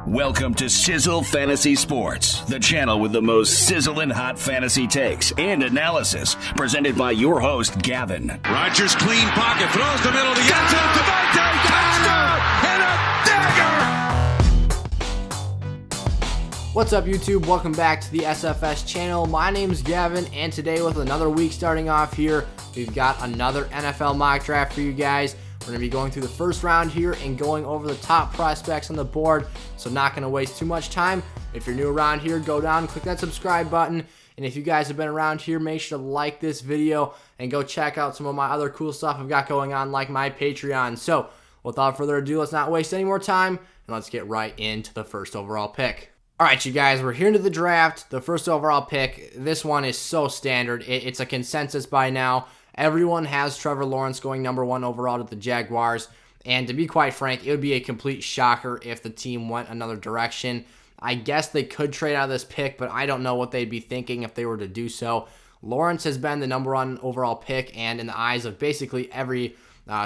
Welcome to Sizzle Fantasy Sports, the channel with the most sizzling hot fantasy takes and analysis, presented by your host, Gavin. Rodgers clean pocket, throws the middle to Yates, Devontae, touchdown, and a dagger! What's up, YouTube? Welcome back to the SFS channel. My name's Gavin, and today with another week starting off here, we've got another NFL mock draft for you guys. We're going to be going through the first round here and going over the top prospects on the board, so not going to waste too much time. If you're new around here, go down, click that subscribe button, and if you guys have been around here, make sure to like this video and go check out some of my other cool stuff I've got going on, like my Patreon. So, without further ado, let's not waste any more time, and let's get right into the first overall pick. Alright, you guys, we're here into the draft. The first overall pick, this one is so standard. It's a consensus by now. Everyone has Trevor Lawrence going number 1 overall to the Jaguars, and to be quite frank, it would be a complete shocker if the team went another direction. I guess they could trade out of this pick, but I don't know what they'd be thinking if they were to do so. Lawrence has been the number 1 overall pick, and in the eyes of basically every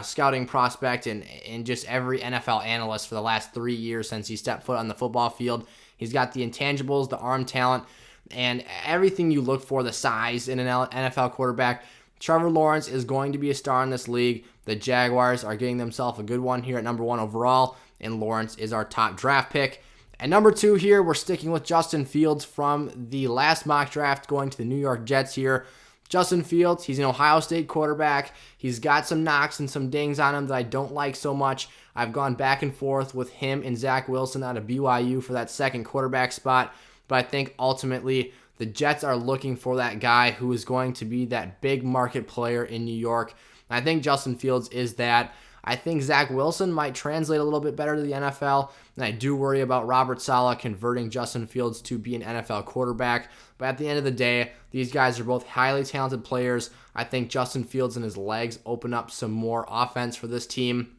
scouting prospect and just every NFL analyst for the last 3 years since he stepped foot on the football field, he's got the intangibles, the arm talent, and everything you look for, the size in an NFL quarterback. Trevor Lawrence is going to be a star in this league. The Jaguars are getting themselves a good one here at number 1 overall, and Lawrence is our top draft pick. At number 2 here, we're sticking with Justin Fields from the last mock draft, going to the New York Jets here. Justin Fields, he's an Ohio State quarterback. He's got some knocks and some dings on him that I don't like so much. I've gone back and forth with him and Zach Wilson out of BYU for that second quarterback spot, but I think ultimately the Jets are looking for that guy who is going to be that big market player in New York. I think Justin Fields is that. I think Zach Wilson might translate a little bit better to the NFL, and I do worry about Robert Saleh converting Justin Fields to be an NFL quarterback. But at the end of the day, these guys are both highly talented players. I think Justin Fields and his legs open up some more offense for this team.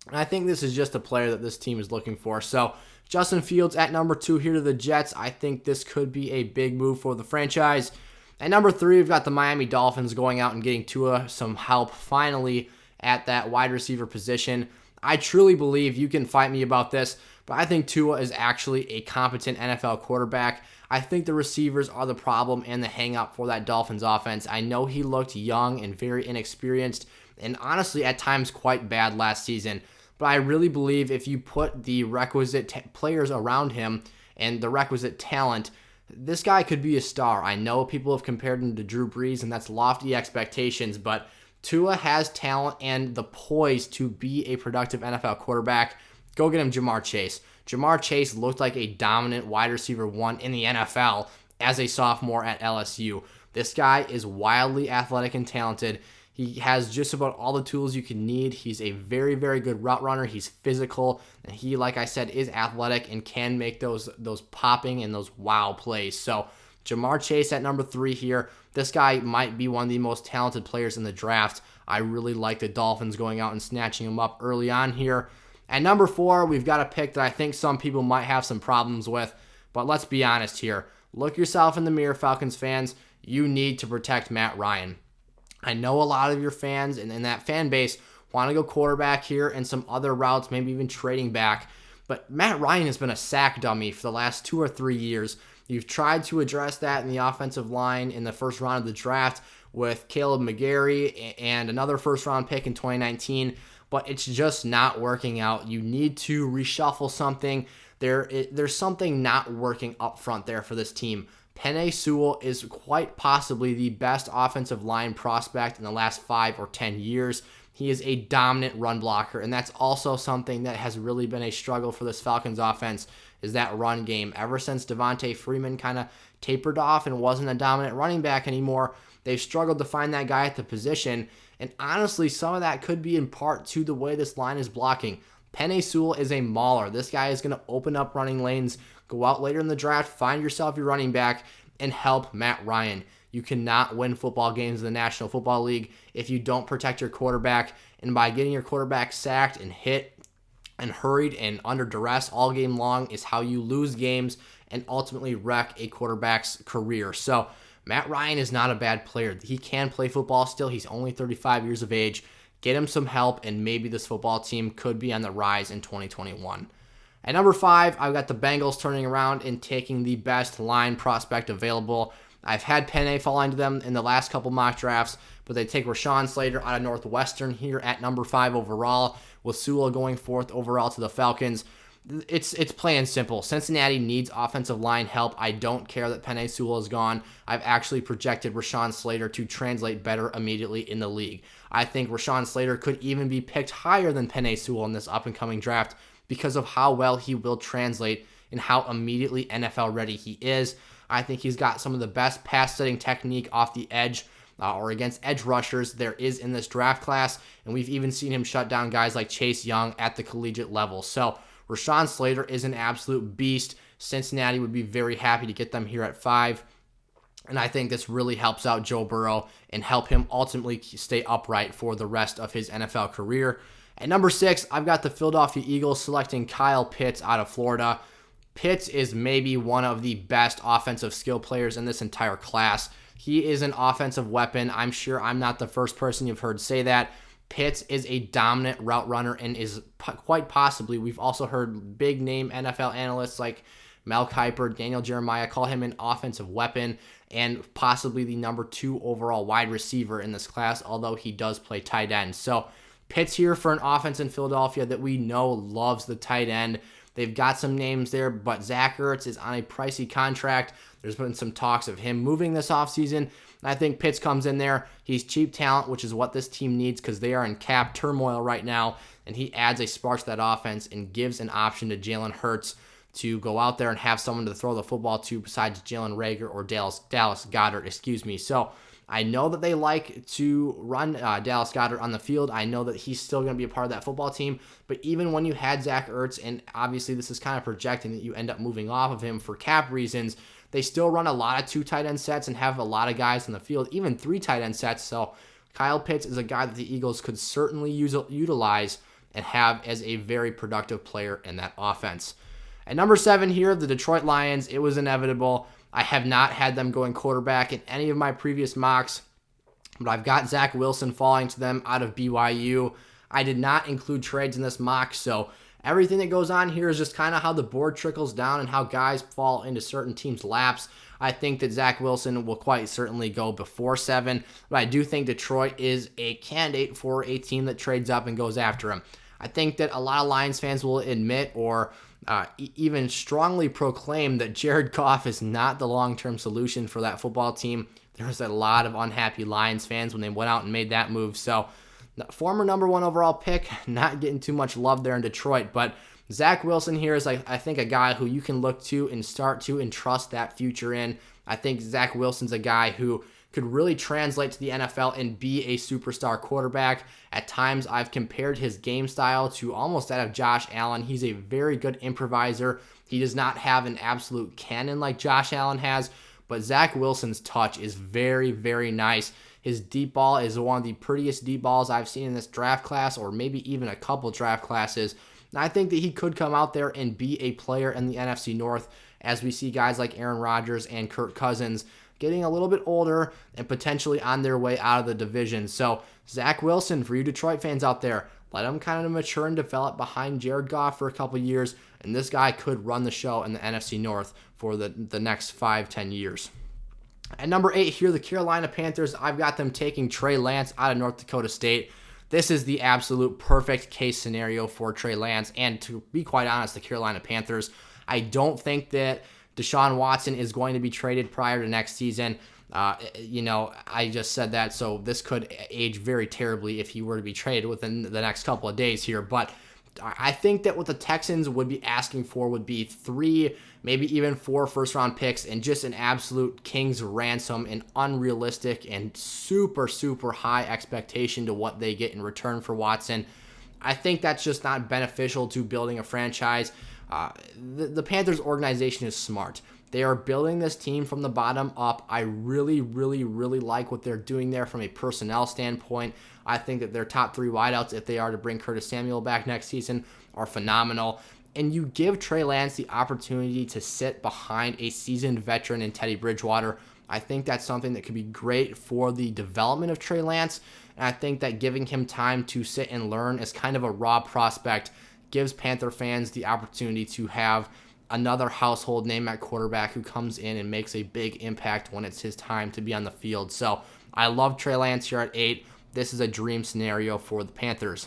And I think this is just a player that this team is looking for. So Justin Fields at number 2 here to the Jets. I think this could be a big move for the franchise. At number 3, we've got the Miami Dolphins going out and getting Tua some help finally at that wide receiver position. I truly believe, you can fight me about this, but I think Tua is actually a competent NFL quarterback. I think the receivers are the problem and the hang-up for that Dolphins offense. I know he looked young and very inexperienced, and honestly at times quite bad last season. But I really believe if you put the requisite players around him and the requisite talent, this guy could be a star. I know people have compared him to Drew Brees, and that's lofty expectations, but Tua has talent and the poise to be a productive NFL quarterback. Go get him Jamar Chase. Jamar Chase looked like a dominant wide receiver 1 in the NFL as a sophomore at LSU. This guy is wildly athletic and talented. He has just about all the tools you can need. He's a very, very good route runner. He's physical, and he, like I said, is athletic and can make those popping and those wow plays. So Jamar Chase at number 3 here. This guy might be one of the most talented players in the draft. I really like the Dolphins going out and snatching him up early on here. At number 4, we've got a pick that I think some people might have some problems with, but let's be honest here. Look yourself in the mirror, Falcons fans. You need to protect Matt Ryan. I know a lot of your fans and that fan base want to go quarterback here and some other routes, maybe even trading back. But Matt Ryan has been a sack dummy for the last 2 or 3 years. You've tried to address that in the offensive line in the first round of the draft with Caleb McGarry and another first-round pick in 2019, but it's just not working out. You need to reshuffle something. There's something not working up front there for this team. Penei Sewell is quite possibly the best offensive line prospect in the last 5 or 10 years. He is a dominant run blocker, and that's also something that has really been a struggle for this Falcons offense, is that run game. Ever since Devontae Freeman kind of tapered off and wasn't a dominant running back anymore, they've struggled to find that guy at the position, and honestly, some of that could be in part to the way this line is blocking. Penei Sewell is a mauler. This guy is going to open up running lanes, go out later in the draft, find yourself your running back, and help Matt Ryan. You cannot win football games in the National Football League if you don't protect your quarterback, and by getting your quarterback sacked and hit and hurried and under duress all game long is how you lose games and ultimately wreck a quarterback's career. So Matt Ryan is not a bad player. He can play football still. He's only 35 years of age. Get him some help, and maybe this football team could be on the rise in 2021. At number 5, I've got the Bengals turning around and taking the best line prospect available. I've had Penei falling to them in the last couple mock drafts, but they take Rashawn Slater out of Northwestern here at number 5 overall, with Sewell going 4th overall to the Falcons. It's plain and simple. Cincinnati needs offensive line help. I don't care that Penei Sewell is gone. I've actually projected Rashawn Slater to translate better immediately in the league. I think Rashawn Slater could even be picked higher than Penei Sewell in this up-and-coming draft because of how well he will translate and how immediately NFL ready he is. I think he's got some of the best pass-setting technique off the edge or against edge rushers there is in this draft class, and we've even seen him shut down guys like Chase Young at the collegiate level. So Rashawn Slater is an absolute beast. Cincinnati would be very happy to get them here at 5. And I think this really helps out Joe Burrow and help him ultimately stay upright for the rest of his NFL career. At number 6, I've got the Philadelphia Eagles selecting Kyle Pitts out of Florida. Pitts is maybe one of the best offensive skill players in this entire class. He is an offensive weapon. I'm sure I'm not the first person you've heard say that. Pitts is a dominant route runner and is quite possibly, we've also heard big name NFL analysts like Mel Kiper, Daniel Jeremiah call him an offensive weapon and possibly the number 2 overall wide receiver in this class, although he does play tight end. So Pitts here for an offense in Philadelphia that we know loves the tight end. They've got some names there, but Zach Ertz is on a pricey contract. There's been some talks of him moving this offseason. I think Pitts comes in there. He's cheap talent, which is what this team needs because they are in cap turmoil right now, and he adds a spark to that offense and gives an option to Jalen Hurts to go out there and have someone to throw the football to besides Jalen Reagor or Dallas Goedert, So I know that they like to run Dallas Goedert on the field. I know that he's still going to be a part of that football team. But even when you had Zach Ertz, and obviously this is kind of projecting that you end up moving off of him for cap reasons, they still run a lot of 2 tight end sets and have a lot of guys in the field, even 3 tight end sets. So Kyle Pitts is a guy that the Eagles could certainly utilize and have as a very productive player in that offense. At number 7 here, the Detroit Lions, it was inevitable. I have not had them going quarterback in any of my previous mocks, but I've got Zach Wilson falling to them out of BYU. I did not include trades in this mock, so everything that goes on here is just kind of how the board trickles down and how guys fall into certain teams' laps. I think that Zach Wilson will quite certainly go before 7, but I do think Detroit is a candidate for a team that trades up and goes after him. I think that a lot of Lions fans will admit or even strongly proclaim that Jared Goff is not the long-term solution for that football team. There was a lot of unhappy Lions fans when they went out and made that move. So former number 1 overall pick, not getting too much love there in Detroit, but Zach Wilson here is, I think, a guy who you can look to and start to and trust that future in. I think Zach Wilson's a guy who could really translate to the NFL and be a superstar quarterback. At times, I've compared his game style to almost that of Josh Allen. He's a very good improviser. He does not have an absolute cannon like Josh Allen has, but Zach Wilson's touch is very, very nice. His deep ball is one of the prettiest deep balls I've seen in this draft class, or maybe even a couple draft classes. And I think that he could come out there and be a player in the NFC North as we see guys like Aaron Rodgers and Kirk Cousins getting a little bit older and potentially on their way out of the division. So Zach Wilson, for you Detroit fans out there, let him kind of mature and develop behind Jared Goff for a couple years, and this guy could run the show in the NFC North for the next 5-10 years. At number 8 here, the Carolina Panthers, I've got them taking Trey Lance out of North Dakota State. This is the absolute perfect case scenario for Trey Lance, and to be quite honest, the Carolina Panthers, I don't think that Deshaun Watson is going to be traded prior to next season. I just said that, so this could age very terribly if he were to be traded within the next couple of days here. But I think that what the Texans would be asking for would be 3, maybe even 4 first-round picks and just an absolute king's ransom and unrealistic and super, super high expectation to what they get in return for Watson. I think that's just not beneficial to building a franchise. The Panthers organization is smart. They are building this team from the bottom up. I really, really, really like what they're doing there from a personnel standpoint. I think that their top 3 wideouts, if they are to bring Curtis Samuel back next season, are phenomenal. And you give Trey Lance the opportunity to sit behind a seasoned veteran in Teddy Bridgewater. I think that's something that could be great for the development of Trey Lance. And I think that giving him time to sit and learn as kind of a raw prospect gives Panther fans the opportunity to have another household name at quarterback who comes in and makes a big impact when it's his time to be on the field. So I love Trey Lance here at 8. This is a dream scenario for the Panthers.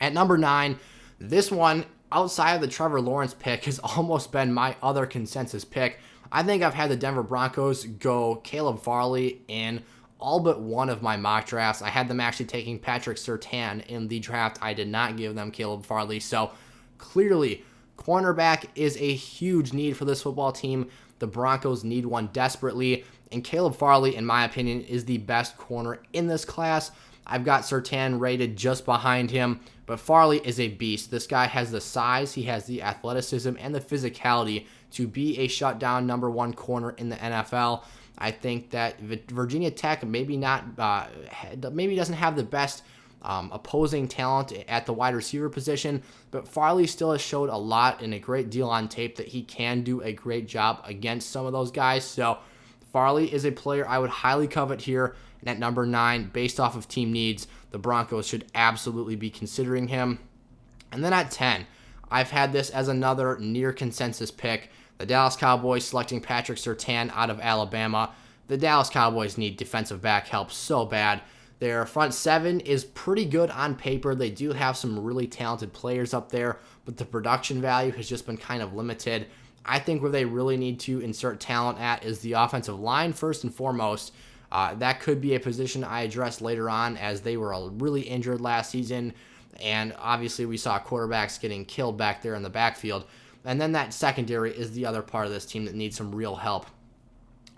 At number 9, this one, outside of the Trevor Lawrence pick, has almost been my other consensus pick. I think I've had the Denver Broncos go Caleb Farley in all but one of my mock drafts. I had them actually taking Patrick Surtain in the draft. I did not give them Caleb Farley. So clearly, cornerback is a huge need for this football team. The Broncos need one desperately. And Caleb Farley, in my opinion, is the best corner in this class. I've got Surtain rated just behind him, but Farley is a beast. This guy has the size, he has the athleticism, and the physicality to be a shutdown number 1 corner in the NFL. I think that Virginia Tech maybe doesn't have the best opposing talent at the wide receiver position, but Farley still has showed a lot and a great deal on tape that he can do a great job against some of those guys. So Farley is a player I would highly covet here. And at number 9, based off of team needs, the Broncos should absolutely be considering him. And then at 10, I've had this as another near consensus pick. The Dallas Cowboys selecting Patrick Surtain out of Alabama. The Dallas Cowboys need defensive back help so bad. Their front 7 is pretty good on paper. They do have some really talented players up there, but the production value has just been kind of limited. I think where they really need to insert talent at is the offensive line first and foremost. That could be a position I address later on, as they were really injured last season, and obviously we saw quarterbacks getting killed back there in the backfield. And then that secondary is the other part of this team that needs some real help.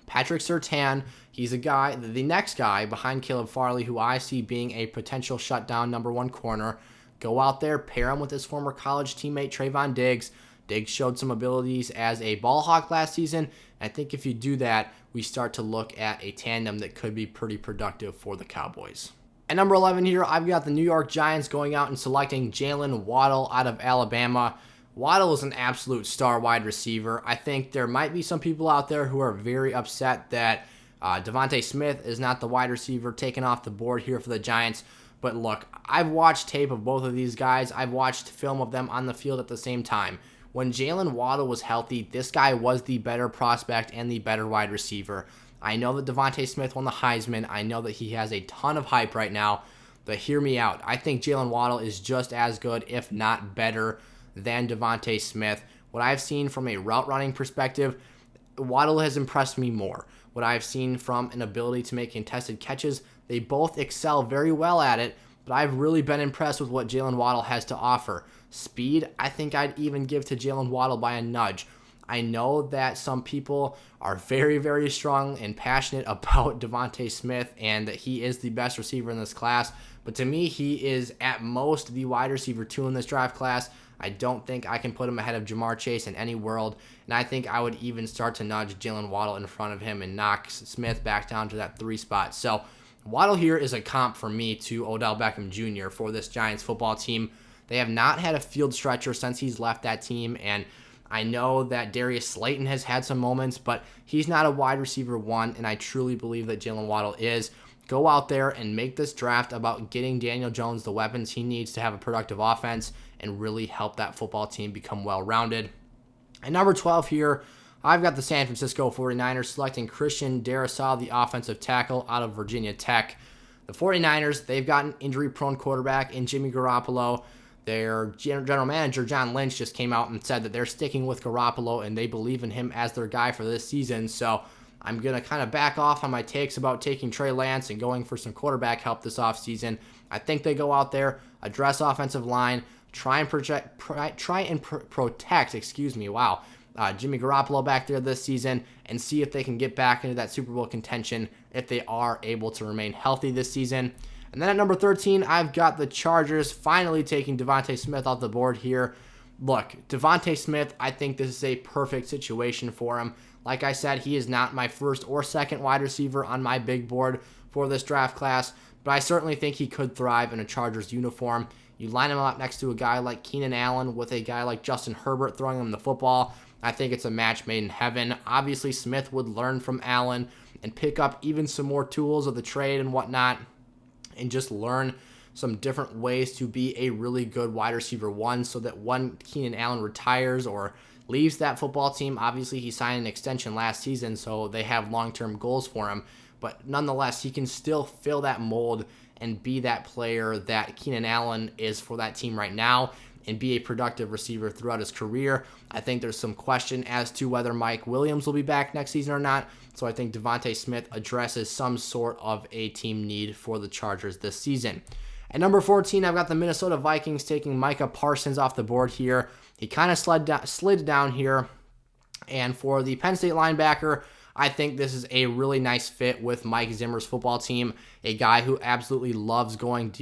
Patrick Surtain, he's the next guy behind Caleb Farley, who I see being a potential shutdown number 1 corner. Go out there, pair him with his former college teammate Trayvon Diggs. Diggs showed some abilities as a ball hawk last season. I think if you do that, we start to look at a tandem that could be pretty productive for the Cowboys. At number 11 here, I've got the New York Giants going out and selecting Jalen Waddle out of Alabama. Waddle is an absolute star wide receiver. I think there might be some people out there who are very upset that Devontae Smith is not the wide receiver taken off the board here for the Giants. But look, I've watched tape of both of these guys. I've watched film of them on the field at the same time. When Jalen Waddle was healthy, this guy was the better prospect and the better wide receiver. I know that Devontae Smith won the Heisman. I know that he has a ton of hype right now. But hear me out. I think Jalen Waddle is just as good, if not better, than Devontae Smith. What I've seen from a route running perspective, Waddle has impressed me more. What I've seen from an ability to make contested catches, they both excel very well at it, but I've really been impressed with what Jalen Waddle has to offer. Speed, I think I'd even give to Jalen Waddle by a nudge. I know that some people are very, very strong and passionate about Devontae Smith and that he is the best receiver in this class, but to me, he is at most the wide receiver 2 in this draft class. I don't think I can put him ahead of Jamar Chase in any world, and I think I would even start to nudge Jalen Waddle in front of him and knock Smith back down to that 3 spot. So Waddle here is a comp for me to Odell Beckham Jr. for this Giants football team. They have not had a field stretcher since he's left that team, and I know that Darius Slayton has had some moments, but he's not a wide receiver 1, and I truly believe that Jalen Waddle is. Go out there and make this draft about getting Daniel Jones the weapons he needs to have a productive offense and really help that football team become well-rounded. At number 12 here, I've got the San Francisco 49ers selecting Christian Darrisaw, the offensive tackle out of Virginia Tech. The 49ers, they've got an injury-prone quarterback in Jimmy Garoppolo. Their general manager, John Lynch, just came out and said that they're sticking with Garoppolo and they believe in him as their guy for this season. So I'm going to kind of back off on my takes about taking Trey Lance and going for some quarterback help this offseason. I think they go out there, address offensive line, try and protect Jimmy Garoppolo back there this season and see if they can get back into that Super Bowl contention if they are able to remain healthy this season. And then at number 13, I've got the Chargers finally taking Devontae Smith off the board here. Look, Devontae Smith, I think this is a perfect situation for him. Like I said, he is not my first or second wide receiver on my big board for this draft class, but I certainly think he could thrive in a Chargers uniform. You line him up next to a guy like Keenan Allen with a guy like Justin Herbert throwing him the football. I think it's a match made in heaven. Obviously, Smith would learn from Allen and pick up even some more tools of the trade and whatnot, and just learn some different ways to be a really good wide receiver one, so that when Keenan Allen retires or leaves that football team, obviously he signed an extension last season, so they have long-term goals for him. But nonetheless, he can still fill that mold and be that player that Keenan Allen is for that team right now and be a productive receiver throughout his career. I think there's some question as to whether Mike Williams will be back next season or not. So I think Devontae Smith addresses some sort of a team need for the Chargers this season. At number 14, I've got the Minnesota Vikings taking Micah Parsons off the board here. He kind of slid down here. And for the Penn State linebacker, I think this is a really nice fit with Mike Zimmer's football team, a guy who absolutely loves going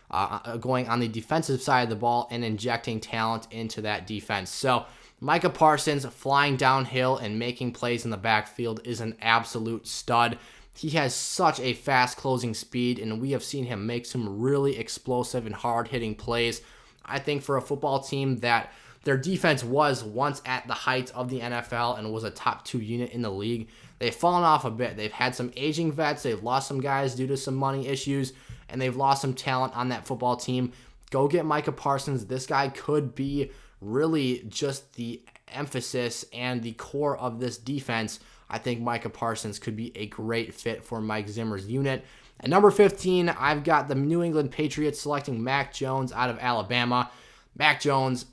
on the defensive side of the ball and injecting talent into that defense. So Micah Parsons flying downhill and making plays in the backfield is an absolute stud. He has such a fast closing speed, and we have seen him make some really explosive and hard-hitting plays. I think for a football team that their defense was once at the height of the NFL and was a top 2 unit in the league, they've fallen off a bit. They've had some aging vets. They've lost some guys due to some money issues, and they've lost some talent on that football team. Go get Micah Parsons. This guy could be really just the emphasis and the core of this defense. I think Micah Parsons could be a great fit for Mike Zimmer's unit. At number 15, I've got the New England Patriots selecting Mac Jones out of Alabama. Mac Jones,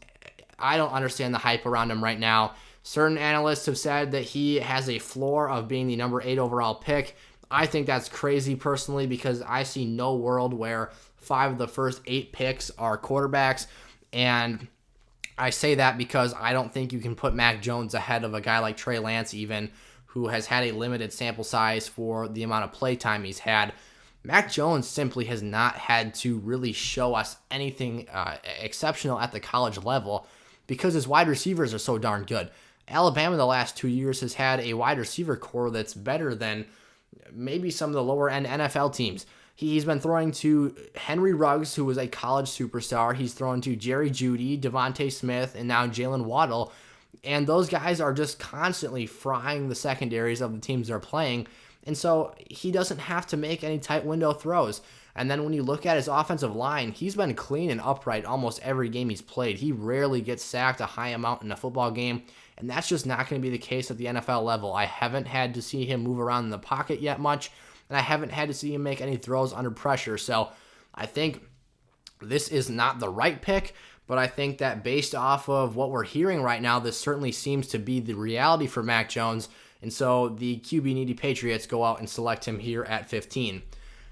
I don't understand the hype around him right now. Certain analysts have said that he has a floor of being the number 8 overall pick. I think that's crazy personally, because I see no world where 5 of the first 8 picks are quarterbacks. And I say that because I don't think you can put Mac Jones ahead of a guy like Trey Lance even, who has had a limited sample size for the amount of play time he's had. Mac Jones simply has not had to really show us anything exceptional at the college level because his wide receivers are so darn good. Alabama the last 2 years has had a wide receiver core that's better than maybe some of the lower end NFL teams. He's been throwing to Henry Ruggs, who was a college superstar. He's thrown to Jerry Jeudy, Devontae Smith, and now Jalen Waddle. And those guys are just constantly frying the secondaries of the teams they're playing. And so he doesn't have to make any tight window throws. And then when you look at his offensive line, he's been clean and upright almost every game he's played. He rarely gets sacked a high amount in a football game. And that's just not going to be the case at the NFL level. I haven't had to see him move around in the pocket yet much. And I haven't had to see him make any throws under pressure. So I think this is not the right pick. But I think that based off of what we're hearing right now, this certainly seems to be the reality for Mac Jones. And so the QB-needy Patriots go out and select him here at 15.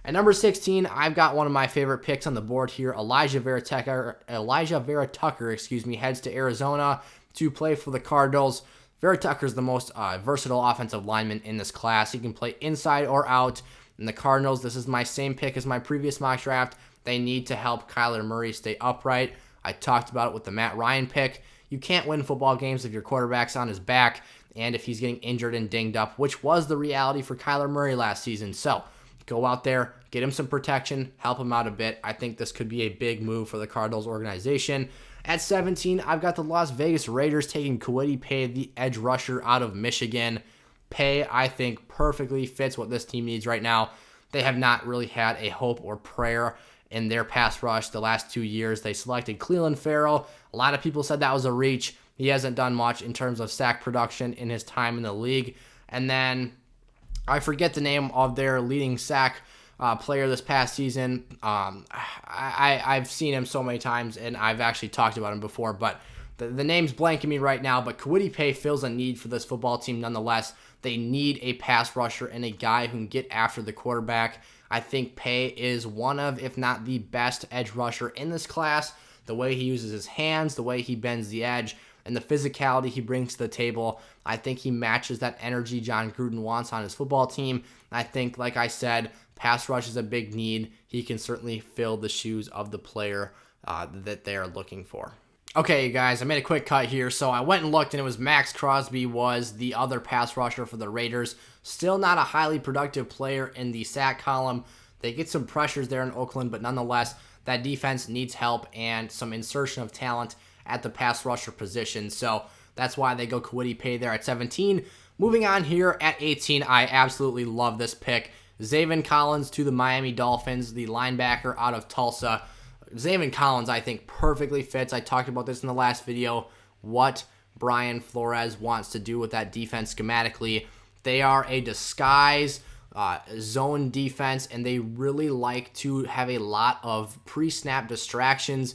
At number 16, I've got one of my favorite picks on the board here. Elijah Vera Tucker, heads to Arizona to play for the Cardinals. Vera Tucker is the most versatile offensive lineman in this class. He can play inside or out. And the Cardinals, this is my same pick as my previous mock draft. They need to help Kyler Murray stay upright. I talked about it with the Matt Ryan pick. You can't win football games if your quarterback's on his back and if he's getting injured and dinged up, which was the reality for Kyler Murray last season. So go out there, get him some protection, help him out a bit. I think this could be a big move for the Cardinals organization. At 17, I've got the Las Vegas Raiders taking Kwity Paye, the edge rusher out of Michigan. Paye, I think, perfectly fits what this team needs right now. They have not really had a hope or prayer in their pass rush the last 2 years. They selected Cleveland Farrell. A lot of people said that was a reach. He hasn't done much in terms of sack production in his time in the league. And then I forget the name of their leading sack player this past season. I've seen him so many times, and I've actually talked about him before, but the name's blanking me right now. But Kwity Paye fills a need for this football team nonetheless. They need a pass rusher and a guy who can get after the quarterback. I think Paye is one of, if not the best edge rusher in this class. The way he uses his hands, the way he bends the edge, and the physicality he brings to the table, I think he matches that energy John Gruden wants on his football team. I think, like I said, pass rush is a big need. He can certainly fill the shoes of the player that they're looking for. Okay, you guys, I made a quick cut here. So I went and looked, and it was Max Crosby was the other pass rusher for the Raiders. Still not a highly productive player in the sack column. They get some pressures there in Oakland, but nonetheless, that defense needs help and some insertion of talent at the pass rusher position. So that's why they go Kwity Paye there at 17. Moving on here at 18, I absolutely love this pick. Zaven Collins to the Miami Dolphins, the linebacker out of Tulsa. Zaven Collins, I think, perfectly fits. I talked about this in the last video, what Brian Flores wants to do with that defense schematically. They are a disguise zone defense, and they really like to have a lot of pre-snap distractions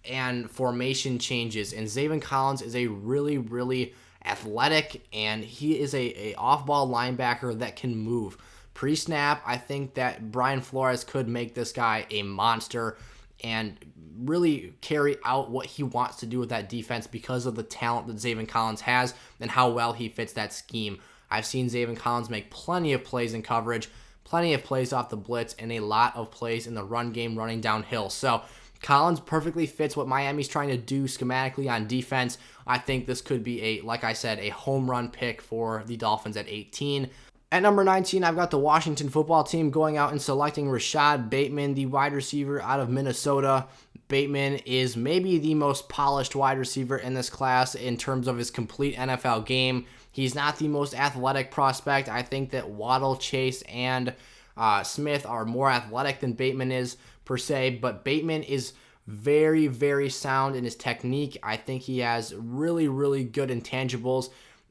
and formation changes. And Zaven Collins is a really, really athletic, and he is a off-ball linebacker that can move. Pre-snap, I think that Brian Flores could make this guy a monster and really carry out what he wants to do with that defense because of the talent that Zaven Collins has and how well he fits that scheme. I've seen Zaven Collins make plenty of plays in coverage, plenty of plays off the blitz, and a lot of plays in the run game running downhill. So Collins perfectly fits what Miami's trying to do schematically on defense. I think this could be, like I said, a home run pick for the Dolphins at 18. At number 19, I've got the Washington football team going out and selecting Rashad Bateman, the wide receiver out of Minnesota. Bateman is maybe the most polished wide receiver in this class in terms of his complete NFL game. He's not the most athletic prospect. I think that Waddle, Chase, and Smith are more athletic than Bateman is per se, but Bateman is very, very sound in his technique. I think he has really, really good intangibles.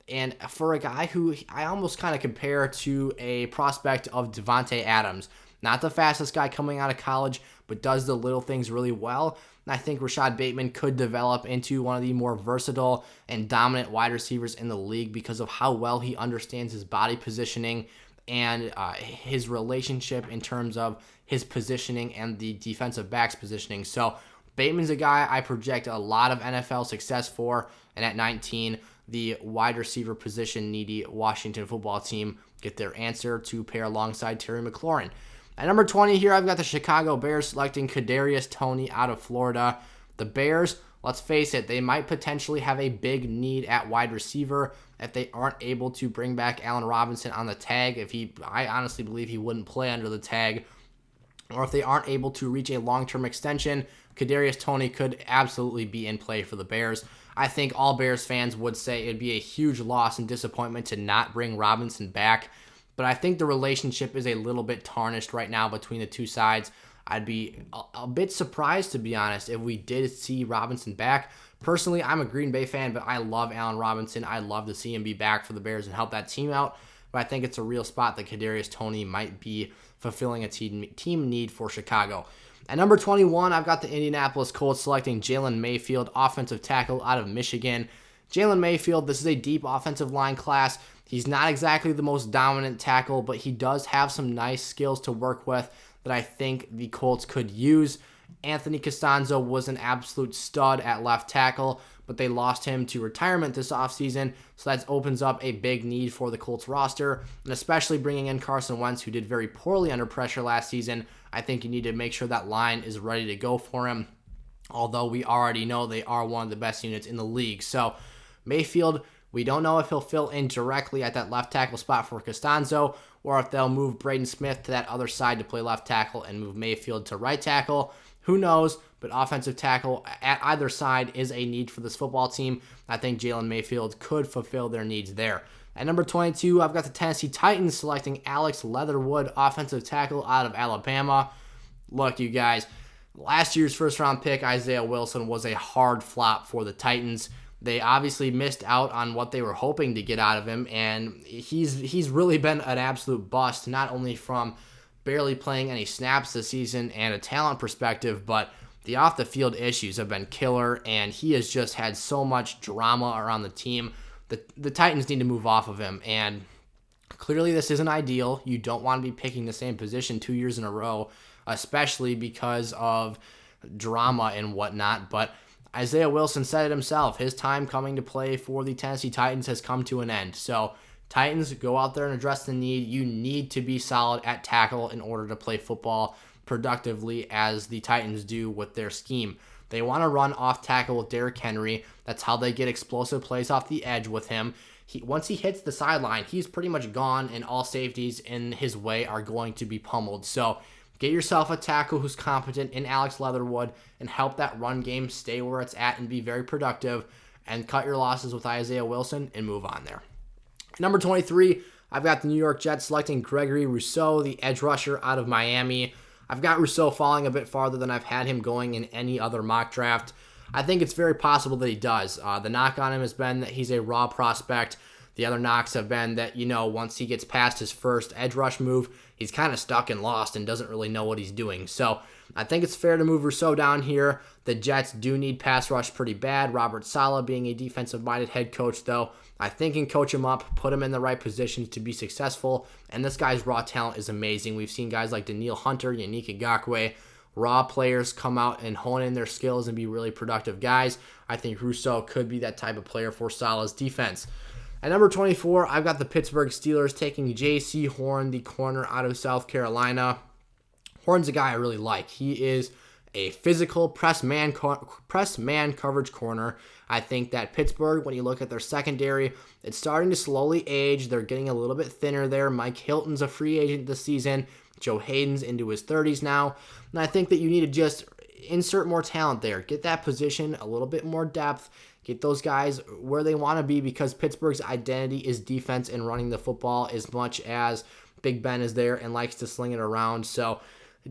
And for a guy who I almost kind of compare to a prospect of Devontae Adams, not the fastest guy coming out of college, but does the little things really well. And I think Rashad Bateman could develop into one of the more versatile and dominant wide receivers in the league because of how well he understands his body positioning and his relationship in terms of his positioning and the defensive back's positioning. So Bateman's a guy I project a lot of NFL success for, and at 19, the wide receiver position needy Washington football team get their answer to pair alongside Terry McLaurin. At number 20 here, I've got the Chicago Bears selecting Kadarius Toney out of Florida. The Bears, let's face it, they might potentially have a big need at wide receiver if they aren't able to bring back Allen Robinson on the tag. I honestly believe he wouldn't play under the tag. Or if they aren't able to reach a long-term extension, Kadarius Toney could absolutely be in play for the Bears. I think all Bears fans would say it'd be a huge loss and disappointment to not bring Robinson back, but I think the relationship is a little bit tarnished right now between the two sides. I'd be a bit surprised, to be honest, if we did see Robinson back. Personally, I'm a Green Bay fan, but I love Allen Robinson. I'd love to see him be back for the Bears and help that team out, but I think it's a real spot that Kadarius Toney might be fulfilling a team need for Chicago. At number 21, I've got the Indianapolis Colts selecting Jalen Mayfield, offensive tackle out of Michigan. Jalen Mayfield, this is a deep offensive line class. He's not exactly the most dominant tackle, but he does have some nice skills to work with that I think the Colts could use. Anthony Costanzo was an absolute stud at left tackle, but they lost him to retirement this offseason, so that opens up a big need for the Colts roster, and especially bringing in Carson Wentz, who did very poorly under pressure last season. I think you need to make sure that line is ready to go for him, although we already know they are one of the best units in the league. So Mayfield, we don't know if he'll fill in directly at that left tackle spot for Costanzo, or if they'll move Braden Smith to that other side to play left tackle and move Mayfield to right tackle. Who knows? But offensive tackle at either side is a need for this football team. I think Jalen Mayfield could fulfill their needs there. At number 22, I've got the Tennessee Titans selecting Alex Leatherwood, offensive tackle out of Alabama. Look, you guys, last year's first-round pick, Isaiah Wilson, was a hard flop for the Titans. They obviously missed out on what they were hoping to get out of him, and he's really been an absolute bust, not only from barely playing any snaps this season and a talent perspective, but the off-the-field issues have been killer, and he has just had so much drama around the team. The Titans need to move off of him, and clearly this isn't ideal. You don't want to be picking the same position 2 years in a row, especially because of drama and whatnot, but Isaiah Wilson said it himself. His time coming to play for the Tennessee Titans has come to an end. So Titans, go out there and address the need. You need to be solid at tackle in order to play football productively as the Titans do with their scheme. They want to run off tackle with Derrick Henry. That's how they get explosive plays off the edge with him. Once he hits the sideline, he's pretty much gone, and all safeties in his way are going to be pummeled. So get yourself a tackle who's competent in Alex Leatherwood and help that run game stay where it's at and be very productive, and cut your losses with Isaiah Wilson and move on there. Number 23, I've got the New York Jets selecting Gregory Rousseau, the edge rusher out of Miami. I've got Rousseau falling a bit farther than I've had him going in any other mock draft. I think it's very possible that he does. The knock on him has been that he's a raw prospect. The other knocks have been that, once he gets past his first edge rush move, he's kind of stuck and lost and doesn't really know what he's doing. So I think it's fair to move Rousseau down here. The Jets do need pass rush pretty bad. Robert Saleh being a defensive-minded head coach, though, I think can coach him up, put him in the right positions to be successful. And this guy's raw talent is amazing. We've seen guys like Daniil Hunter, Yannick Ngakoue, raw players come out and hone in their skills and be really productive guys. I think Rousseau could be that type of player for Saleh's defense. At number 24, I've got the Pittsburgh Steelers taking J.C. Horn, the corner out of South Carolina. Horn's a guy I really like. He is a physical press man coverage corner. I think that Pittsburgh, when you look at their secondary, it's starting to slowly age. They're getting a little bit thinner there. Mike Hilton's a free agent this season. Joe Hayden's into his 30s now. And I think that you need to just insert more talent there. Get that position a little bit more depth. Get those guys where they want to be, because Pittsburgh's identity is defense and running the football as much as Big Ben is there and likes to sling it around. So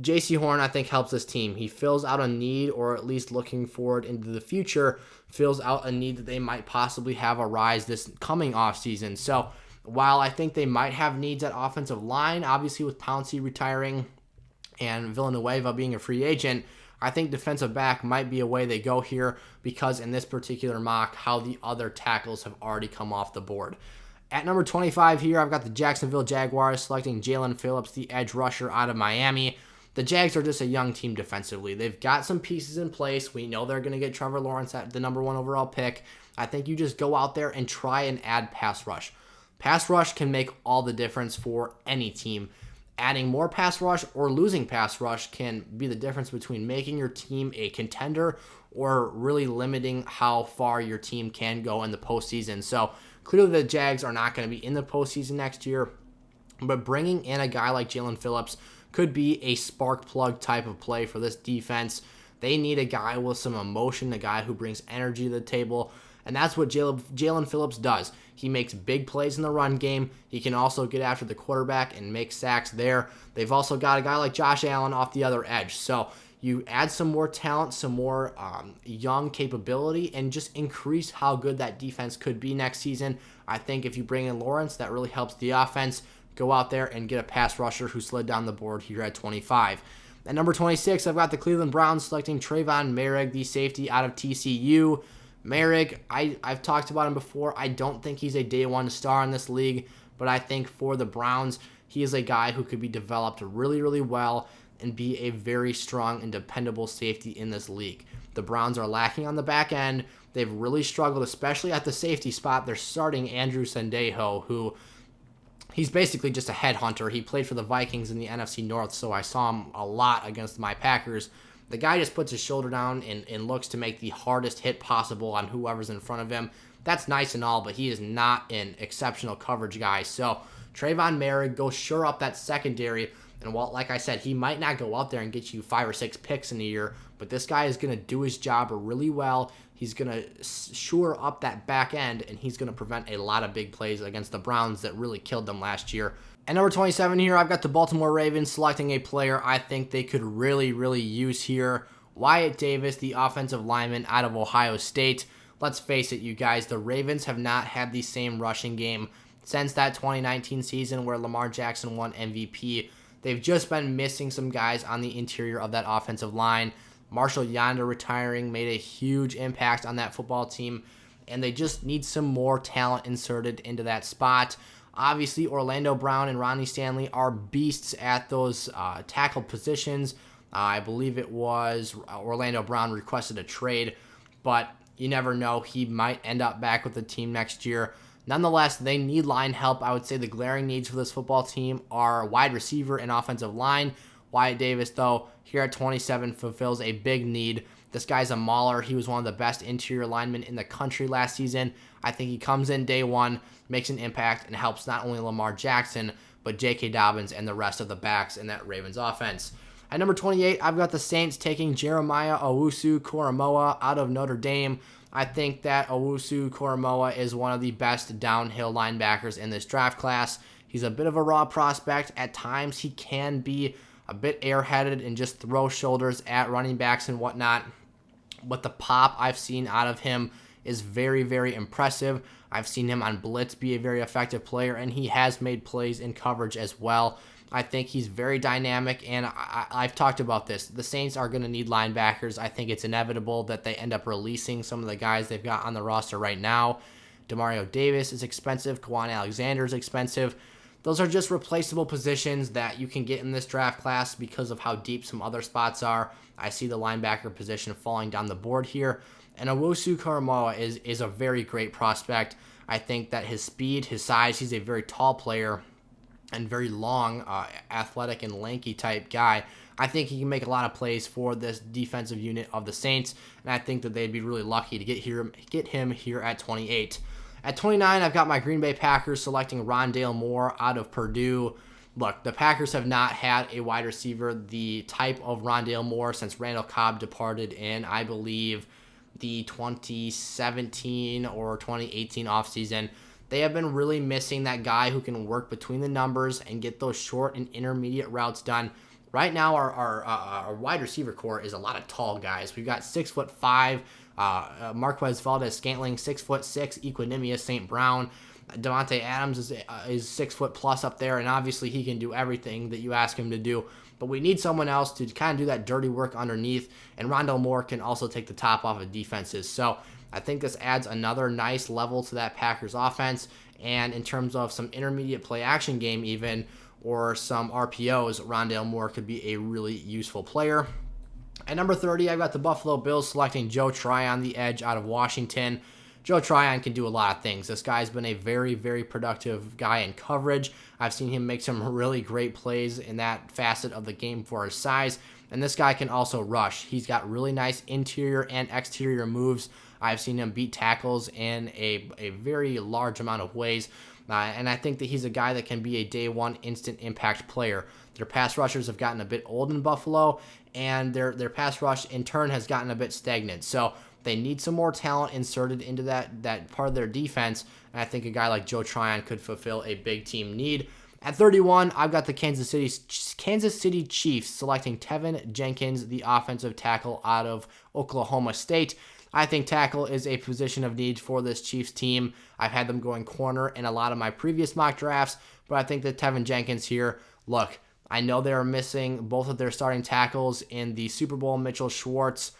J.C. Horn, I think, helps this team. He fills out a need, or at least looking forward into the future, fills out a need that they might possibly have arise this coming offseason. So while I think they might have needs at offensive line, obviously with Pouncey retiring and Villanueva being a free agent, I think defensive back might be a way they go here, because in this particular mock, how the other tackles have already come off the board. At number 25 here, I've got the Jacksonville Jaguars selecting Jalen Phillips, the edge rusher out of Miami. The Jags are just a young team defensively. They've got some pieces in place. We know they're going to get Trevor Lawrence at the number 1 overall pick. I think you just go out there and try and add pass rush. Pass rush can make all the difference for any team. Adding more pass rush or losing pass rush can be the difference between making your team a contender or really limiting how far your team can go in the postseason. So clearly the Jags are not going to be in the postseason next year, but bringing in a guy like Jalen Phillips could be a spark plug type of play for this defense. They need a guy with some emotion, a guy who brings energy to the table, and that's what Jalen Phillips does. He makes big plays in the run game. He can also get after the quarterback and make sacks there. They've also got a guy like Josh Allen off the other edge. So you add some more talent, some more young capability, and just increase how good that defense could be next season. I think if you bring in Lawrence, that really helps the offense. Go out there and get a pass rusher who slid down the board here at 25. At number 26, I've got the Cleveland Browns selecting Trayvon Merrick, the safety out of TCU. Merrick, I've talked about him before. I don't think he's a day one star in this league, but I think for the Browns, he is a guy who could be developed really, really well and be a very strong and dependable safety in this league. The Browns are lacking on the back end. They've really struggled, especially at the safety spot. They're starting Andrew Sendejo, who he's basically just a headhunter. He played for the Vikings in the NFC North, so I saw him a lot against my Packers. The guy just puts his shoulder down and looks to make the hardest hit possible on whoever's in front of him. That's nice and all, but he is not an exceptional coverage guy. So Trayvon Merrick goes shore up that secondary. And while, like I said, he might not go out there and get you 5 or 6 picks in a year, but this guy is going to do his job really well. He's going to shore up that back end, and he's going to prevent a lot of big plays against the Browns that really killed them last year. At number 27 here, I've got the Baltimore Ravens selecting a player I think they could really, really use here. Wyatt Davis, the offensive lineman out of Ohio State. Let's face it, you guys, the Ravens have not had the same rushing game since that 2019 season where Lamar Jackson won MVP. They've just been missing some guys on the interior of that offensive line. Marshall Yonder retiring made a huge impact on that football team, and they just need some more talent inserted into that spot. Obviously, Orlando Brown and Ronnie Stanley are beasts at those tackle positions. I believe it was Orlando Brown requested a trade, but you never know. He might end up back with the team next year. Nonetheless, they need line help. I would say the glaring needs for this football team are wide receiver and offensive line. Wyatt Davis, though, here at 27 fulfills a big need. This guy's a mauler. He was one of the best interior linemen in the country last season. I think he comes in day one, makes an impact, and helps not only Lamar Jackson, but J.K. Dobbins and the rest of the backs in that Ravens offense. At number 28, I've got the Saints taking Jeremiah Owusu-Koramoah out of Notre Dame. I think that Owusu-Koramoah is one of the best downhill linebackers in this draft class. He's a bit of a raw prospect. At times, he can be a bit airheaded and just throw shoulders at running backs and whatnot. But the pop I've seen out of him is very, very impressive. I've seen him on blitz be a very effective player, and he has made plays in coverage as well. I think he's very dynamic, and I've talked about this. The Saints are going to need linebackers. I think it's inevitable that they end up releasing some of the guys they've got on the roster right now. Demario Davis is expensive. Kwan Alexander is expensive. Those are just replaceable positions that you can get in this draft class because of how deep some other spots are. I see the linebacker position falling down the board here. And Owusu Karamoa is a very great prospect. I think that his speed, his size, he's a very tall player and very long, athletic and lanky type guy. I think he can make a lot of plays for this defensive unit of the Saints, and I think that they'd be really lucky to get him here at 28. At 29, I've got my Green Bay Packers selecting Rondale Moore out of Purdue. Look, the Packers have not had a wide receiver the type of Rondale Moore since Randall Cobb departed in, I believe, the 2017 or 2018 offseason. They have been really missing that guy who can work between the numbers and get those short and intermediate routes done. Right now, our wide receiver core is a lot of tall guys. We've got 6'5", Marquez Valdez-Scantling, 6'6", Equinemius St. Brown. Devontae Adams is 6 foot plus up there, and obviously he can do everything that you ask him to do. But we need someone else to kind of do that dirty work underneath, and Rondale Moore can also take the top off of defenses. So I think this adds another nice level to that Packers offense, and in terms of some intermediate play action game even, or some RPOs, Rondale Moore could be a really useful player. At number 30, I've got the Buffalo Bills selecting Joe Tryon, the edge out of Washington. Joe Tryon can do a lot of things. This guy's been a very, very productive guy in coverage. I've seen him make some really great plays in that facet of the game for his size. And this guy can also rush. He's got really nice interior and exterior moves. I've seen him beat tackles in a very large amount of ways. And I think that he's a guy that can be a day one instant impact player. Their pass rushers have gotten a bit old in Buffalo, and their pass rush in turn has gotten a bit stagnant. So they need some more talent inserted into that part of their defense, and I think a guy like Joe Tryon could fulfill a big team need. At 31, I've got the Kansas City Chiefs selecting Tevin Jenkins, the offensive tackle out of Oklahoma State. I think tackle is a position of need for this Chiefs team. I've had them going corner in a lot of my previous mock drafts, but I think that Tevin Jenkins here, look, I know they're missing both of their starting tackles in the Super Bowl, Mitchell Schwartz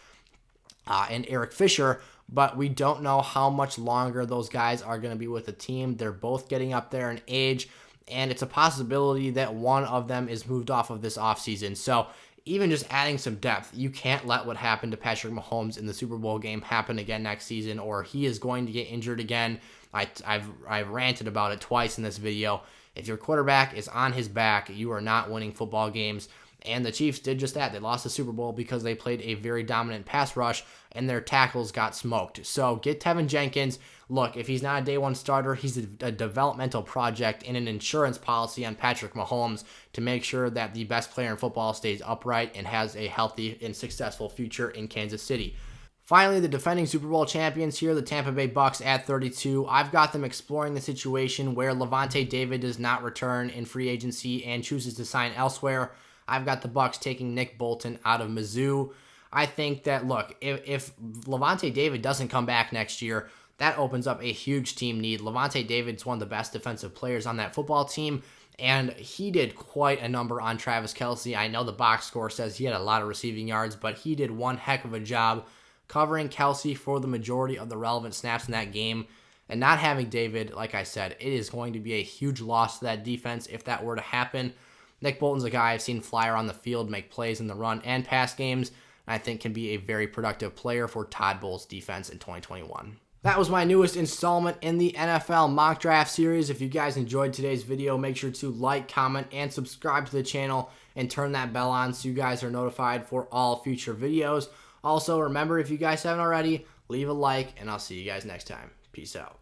and Eric Fisher, but we don't know how much longer those guys are going to be with the team. They're both getting up there in age, and it's a possibility that one of them is moved off of this offseason. So even just adding some depth, you can't let what happened to Patrick Mahomes in the Super Bowl game happen again next season, or he is going to get injured again. I've ranted about it twice in this video. If your quarterback is on his back, you are not winning football games. And the Chiefs did just that. They lost the Super Bowl because they played a very dominant pass rush and their tackles got smoked. So get Tevin Jenkins. Look, if he's not a day one starter, he's a developmental project and an insurance policy on Patrick Mahomes to make sure that the best player in football stays upright and has a healthy and successful future in Kansas City. Finally, the defending Super Bowl champions here, the Tampa Bay Bucks at 32. I've got them exploring the situation where Levante David does not return in free agency and chooses to sign elsewhere. I've got the Bucks taking Nick Bolton out of Mizzou. I think that, look, if Levante David doesn't come back next year, that opens up a huge team need. Levante David's one of the best defensive players on that football team, and he did quite a number on Travis Kelce. I know the box score says he had a lot of receiving yards, but he did one heck of a job covering Kelce for the majority of the relevant snaps in that game. And not having David, like I said, it is going to be a huge loss to that defense if that were to happen. Nick Bolton's a guy I've seen fly around the field, make plays in the run and pass games, and I think can be a very productive player for Todd Bowles' defense in 2021. That was my newest installment in the NFL mock draft series. If you guys enjoyed today's video, make sure to like, comment, and subscribe to the channel and turn that bell on so you guys are notified for all future videos. Also, remember, if you guys haven't already, leave a like, and I'll see you guys next time. Peace out.